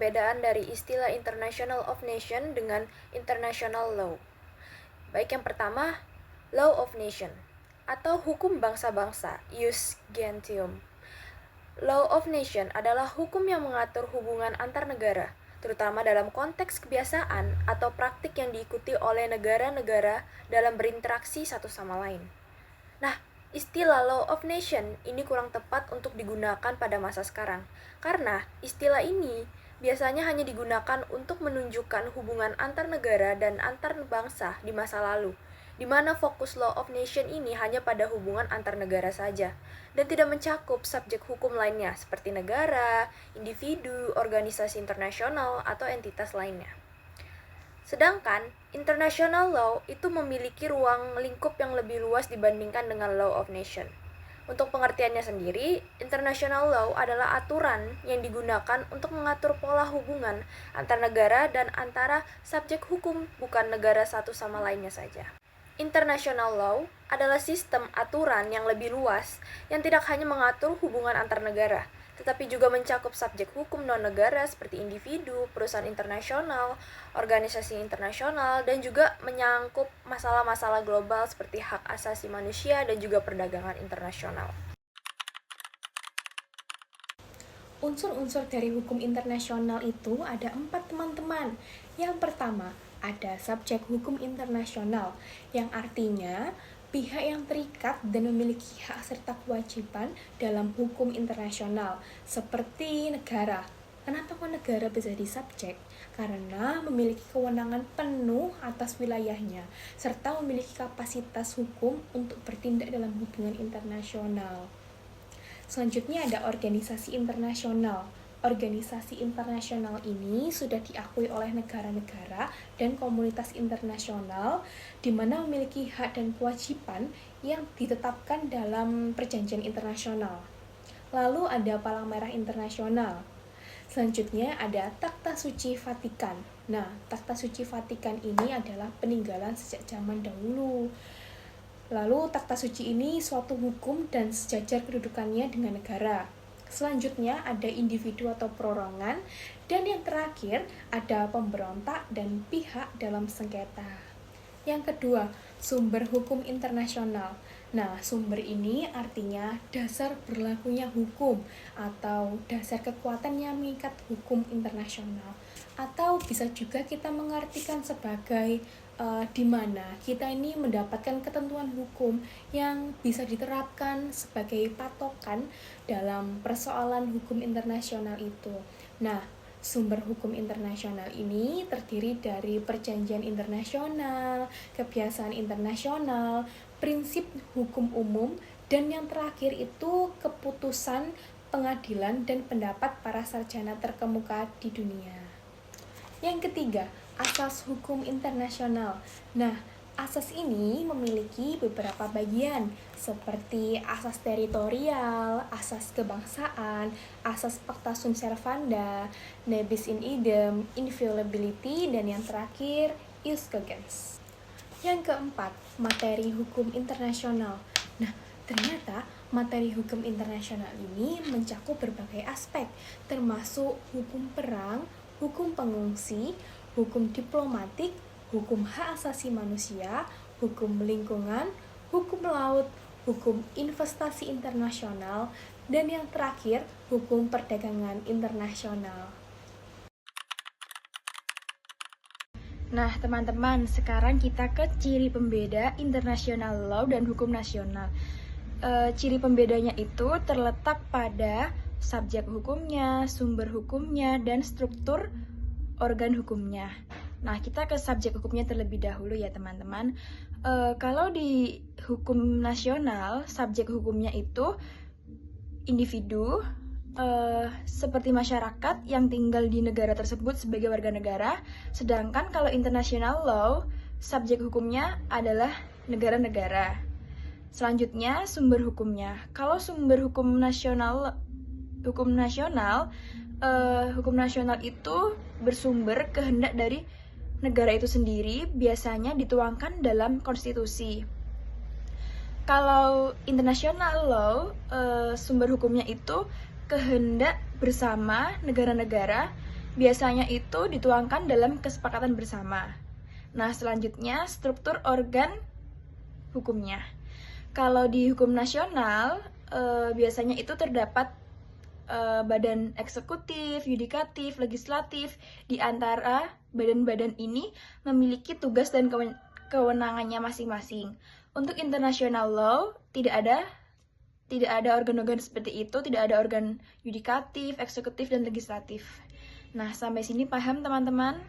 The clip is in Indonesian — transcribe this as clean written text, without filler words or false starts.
perbedaan dari istilah International of Nation dengan International Law. Baik, yang pertama, Law of Nation atau hukum bangsa-bangsa, Ius Gentium. Law of Nation adalah hukum yang mengatur hubungan antar negara, terutama dalam konteks kebiasaan atau praktik yang diikuti oleh negara-negara dalam berinteraksi satu sama lain. Nah, istilah Law of Nation ini kurang tepat untuk digunakan pada masa sekarang, karena istilah ini biasanya hanya digunakan untuk menunjukkan hubungan antar negara dan antar bangsa di masa lalu, di mana fokus Law of Nation ini hanya pada hubungan antar negara saja, dan tidak mencakup subjek hukum lainnya seperti negara, individu, organisasi internasional, atau entitas lainnya. Sedangkan International Law itu memiliki ruang lingkup yang lebih luas dibandingkan dengan Law of Nation. Untuk pengertiannya sendiri, International Law adalah aturan yang digunakan untuk mengatur pola hubungan antar negara dan antara subjek hukum, bukan negara satu sama lainnya saja. International Law adalah sistem aturan yang lebih luas yang tidak hanya mengatur hubungan antar negara, tetapi juga mencakup subjek hukum non-negara seperti individu, perusahaan internasional, organisasi internasional, dan juga menyangkut masalah-masalah global seperti hak asasi manusia dan juga perdagangan internasional. Unsur-unsur dari hukum internasional itu ada 4, teman-teman. Yang pertama, ada subjek hukum internasional, yang artinya pihak yang terikat dan memiliki hak serta kewajiban dalam hukum internasional, seperti negara. Kenapa kok negara bisa jadi subjek? Karena memiliki kewenangan penuh atas wilayahnya, serta memiliki kapasitas hukum untuk bertindak dalam hubungan internasional. Selanjutnya ada organisasi internasional. Organisasi internasional ini sudah diakui oleh negara-negara dan komunitas internasional di mana memiliki hak dan kewajiban yang ditetapkan dalam perjanjian internasional. Lalu ada Palang Merah Internasional. Selanjutnya ada Takta Suci Vatikan. Nah, Takta Suci Vatikan ini adalah peninggalan sejak zaman dahulu. Lalu Takta Suci ini suatu hukum dan sejajar kedudukannya dengan negara. Selanjutnya ada individu atau perorangan, dan yang terakhir ada pemberontak dan pihak dalam sengketa. Yang kedua, sumber hukum internasional. Nah, sumber ini artinya dasar berlakunya hukum atau dasar kekuatan yang mengikat hukum internasional. Atau bisa juga kita mengartikan sebagai di mana kita ini mendapatkan ketentuan hukum yang bisa diterapkan sebagai patokan dalam persoalan hukum internasional itu. Nah, sumber hukum internasional ini terdiri dari perjanjian internasional, kebiasaan internasional, prinsip hukum umum, dan yang terakhir itu keputusan pengadilan dan pendapat para sarjana terkemuka di dunia. Yang ketiga, asas hukum internasional. Nah, asas ini memiliki beberapa bagian seperti asas teritorial, asas kebangsaan, asas pacta sunt servanda, ne bis in idem, inviolability, dan yang terakhir, ius cogens. Yang keempat, materi hukum internasional. Nah, ternyata materi hukum internasional ini mencakup berbagai aspek, termasuk hukum perang, hukum pengungsi, hukum diplomatik, hukum hak asasi manusia, hukum lingkungan, hukum laut, hukum investasi internasional, dan yang terakhir, hukum perdagangan internasional. Nah, teman-teman, sekarang kita ke ciri pembeda international law dan hukum nasional. Ciri pembedanya itu terletak pada subjek hukumnya, sumber hukumnya, dan struktur organ hukumnya. Nah, kita ke subjek hukumnya terlebih dahulu ya teman-teman. Kalau di hukum nasional, subjek hukumnya itu individu, seperti masyarakat yang tinggal di negara tersebut sebagai warga negara. Sedangkan kalau international law, subjek hukumnya adalah negara-negara. Selanjutnya, sumber hukumnya. Kalau sumber hukum nasional itu bersumber kehendak dari negara itu sendiri, biasanya dituangkan dalam konstitusi. Kalau international law, sumber hukumnya itu kehendak bersama negara-negara biasanya itu dituangkan dalam kesepakatan bersama. Nah, selanjutnya struktur organ hukumnya. Kalau di hukum nasional, biasanya itu terdapat badan eksekutif, yudikatif, legislatif. Di antara badan-badan ini memiliki tugas dan kewenangannya masing-masing. Untuk international law tidak ada organ-organ seperti itu, tidak ada organ yudikatif, eksekutif, dan legislatif. Nah, sampai sini paham teman-teman?